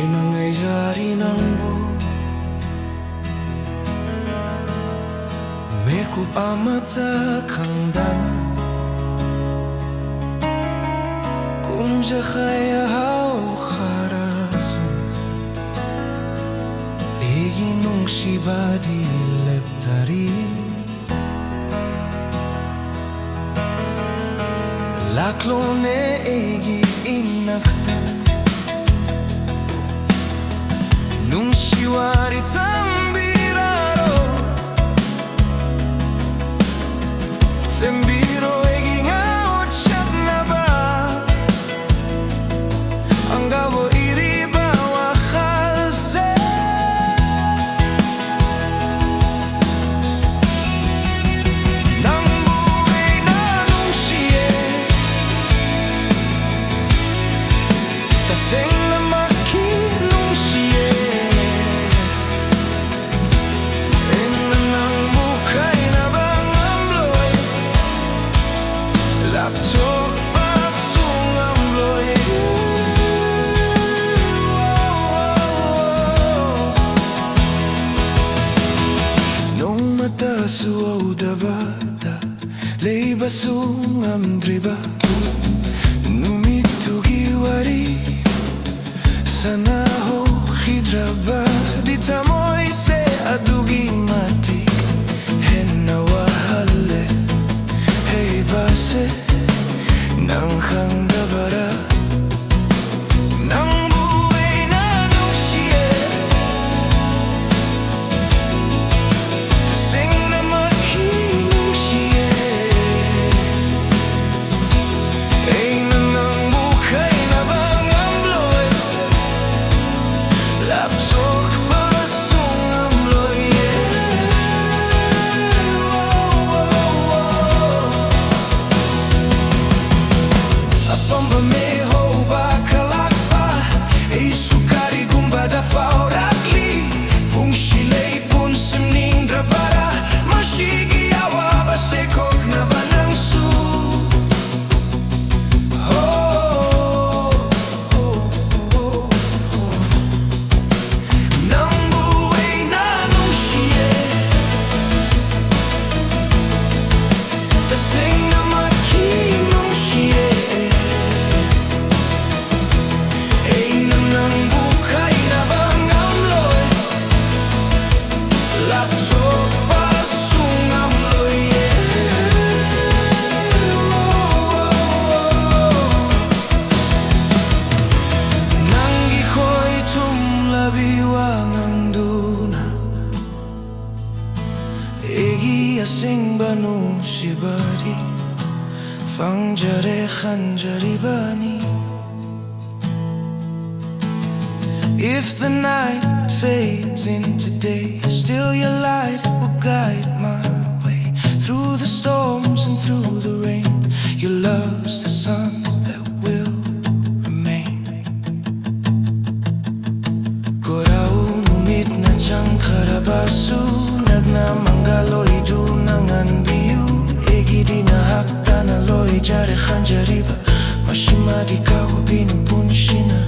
Eina Nangbu Maikhum the Hidden Kumjaya hau kharasu Eina Nungshiye di leptari Laklone egi inakta Nungshiye tambiraro Sembiro egi ngao chatnaba Angabo iriba wakhalse Nangbu Eina Nungshiye Taseng lamaki Nungshiye Eina Nangbu kaina bangamloy Laptok pasung amloy Nung mata suauda bata Leiba sungam driba Numitugi wari Sana ho hidraba Dita moise adugi mati Henna wahale Hey base Nang hang dabara Nangbu Eina Nungshiye Taseng namaki Nungshiye Eina Nangbu kaina bangamloy Laptok pasung amloy Apamba meho bakalakpa Ei sukari gumba da faurakli Pung shilei pun semning drabara Mashigi awa basekok na banangsu Nangbu Eina Nungshiye Taseng namaki Nungshiye Eina Nangbu kaina bangamloy Laptok pasung amloy Nangi khoi tum labi wanganduna Egi asing banu shibari Fangjare khanjari bani If the night fades into day Still your light will guide my way Through the storms and through the rain Your love's the sun that will remain Korau numit na chang karabasu Nagna mangaloy du nangan biu Egi di na hakta na loy jare khanjariba Mashima di kawa binupun shina